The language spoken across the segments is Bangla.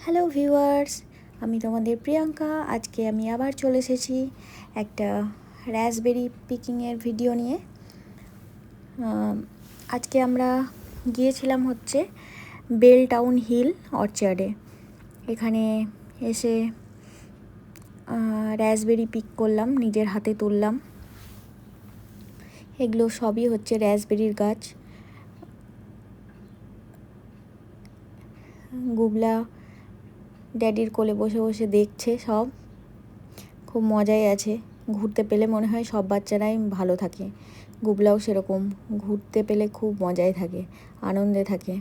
হ্যালো ভিউয়ার্স, আমি তোমাদের প্রিয়াঙ্কা। আজকে আমি আবার চলে এসেছি একটা রাসবেরি পিকিংয়ের ভিডিও নিয়ে। আজকে আমরা গিয়েছিলাম হচ্ছে বেল টাউন হিল অর্চার্ডে। এখানে এসে রাসবেরি পিক করলাম, নিজের হাতে তুললাম। এগুলো সবই হচ্ছে রাসবেরির গাছ। গুবলা ড্যাডির কোলে বসে বসে দেখছে সব, খুব মজাই আছে। ঘুরতে পেলে মনে হয় সব বাচ্চারাই ভালো থাকে, গুবলাও সেরকম, ঘুরতে পেলে খুব মজাই থাকে, আনন্দে থাকে।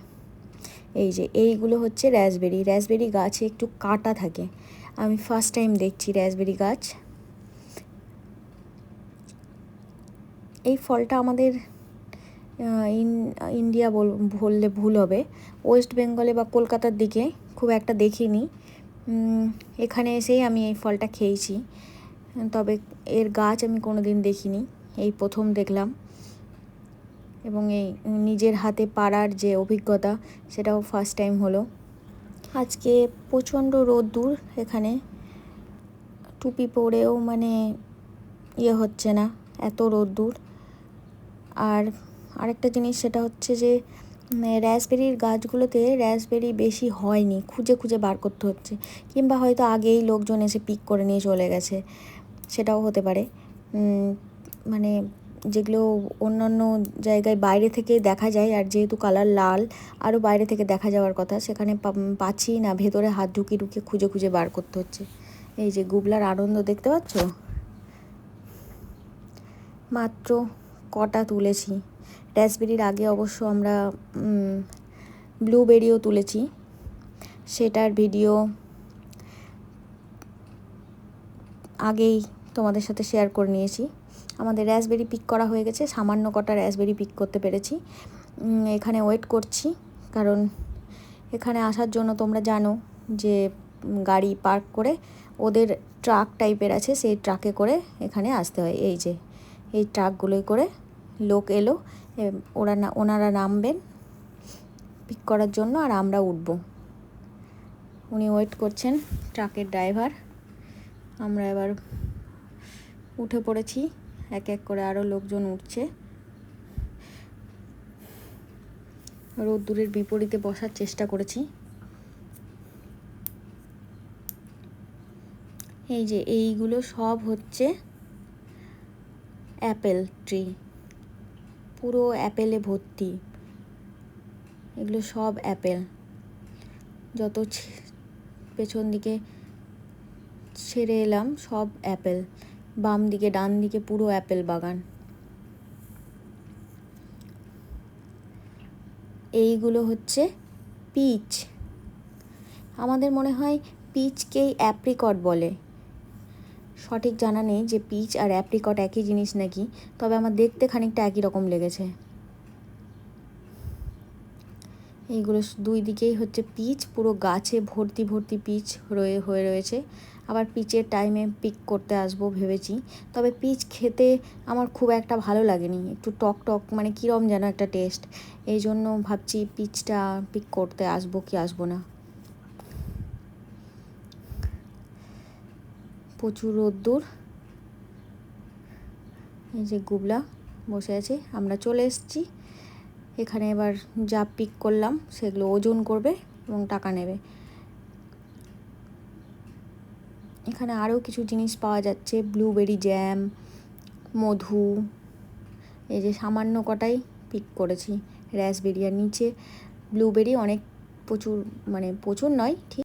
এই যে এইগুলো হচ্ছে রাসবেরি গাছে একটু কাঁটা থাকে। আমি ফার্স্ট টাইম দেখছি রাসবেরি গাছ। এই ফলটা আমাদের ইন্ডিয়া বললে ভুল হবে, ওয়েস্ট বেঙ্গলে বা কলকাতার দিকে খুব একটা দেখিনি। এখানে এসেই আমি এই ফলটা খেয়েছি, তবে এর গাছ আমি কোনো দিন দেখিনি, এই প্রথম দেখলাম। এবং এই নিজের হাতে পাড়ার যে অভিজ্ঞতা, সেটাও ফার্স্ট টাইম হলো। আজকে প্রচণ্ড রোদ্দুর, এখানে টুপি পরেও মানে হচ্ছে না, এত রোদ্দুর। আর আরেকটা জিনিস, সেটা হচ্ছে যে রাসবেরির গাছগুলোতে রাসবেরি বেশি হয়নি, খুঁজে খুঁজে বার করতে হচ্ছে, কিংবা হয়তো আগেই লোকজন এসে পিক করে নিয়ে চলে গেছে, সেটাও হতে পারে। মানে যেগুলো অন্যান্য জায়গায় বাইরে থেকে দেখা যায়, আর যেহেতু কালার লাল, আরও বাইরে থেকে দেখা যাওয়ার কথা, সেখানে পাচ্ছি না, ভেতরে হাত ঢুকিয়ে ঢুকিয়ে খুঁজে খুঁজে বার করতে হচ্ছে। এই যে গুবলার আনন্দ দেখতে পাচ্ছ, মাত্র কটা তুলেছি। রাসবেরির আগে অবশ্য আমরা ব্লুবেরিও তুলেছি, সেটার ভিডিও আগেই তোমাদের সাথে শেয়ার করে নিয়েছি। আমাদের রাসবেরি পিক করা হয়ে গেছে, সামান্য কটা রাসবেরি পিক করতে পেরেছি। এখানে ওয়েট করছি, কারণ এখানে আসার জন্য তোমরা জানো যে গাড়ি পার্ক করে ওদের ট্রাক টাইপের আছে, সেই ট্রাকে করে এখানে আসতে হয়। এই যে এই ট্রাকগুলোই করে লোক এলো, ওনারা নামবেন পিক করার জন্য, আর আমরা উঠব। উনি ওয়েট করছেন, ট্রাকের ড্রাইভার। আমরা এবার উঠে পড়েছি, এক এক করে আরও লোকজন উঠছে। রোদ্দুরের বিপরীতে বসার চেষ্টা করেছি। এই যে এইগুলো সব হচ্ছে অ্যাপেল ট্রি, পুরো অ্যাপেলে ভর্তি। এগুলো সব অ্যাপেল, যত পেছন দিকে ছেড়ে এলাম সব অ্যাপেল, বাম দিকে ডান দিকে পুরো অ্যাপেল বাগান। এইগুলো হচ্ছে পিচ। আমাদের মনে হয় পিচকেই অ্যাপ্রিকট বলে, সঠিক জানা নেই যে পিচ আর অ্যাপ্রিকট একই জিনিস নাকি, তবে আমার দেখতে খানিকটা একই রকম লেগেছে। এইগুলো দুই দিকেই হচ্ছে পিচ, পুরো গাছে ভর্তি ভর্তি পিচ হয়ে রয়েছে। আবার পিচের টাইমে পিক করতে আসবো ভেবেছি, তবে পিচ খেতে আমার খুব একটা ভালো লাগেনি, একটু টক টক, মানে কীরম যেন একটা টেস্ট। এই জন্য ভাবছি পিচটা পিক করতে আসবো কি আসবো না। প্রচুর রোদ্দুর। এই যে গুবলা বসে আছে, আমরা চলে এসেছি। এখানে এবার যা পিক করলাম সেগুলো ওজন করবে এবং টাকা নেবে। এখানে আরও কিছু জিনিস পাওয়া যাচ্ছে, ব্লুবেরি জ্যাম, মধু। এই যে সামান্য কটাই পিক করেছি রাসবেরি, আর নিচে ব্লুবেরি অনেক প্রচুর, মানে প্রচুর নয় ঠিক।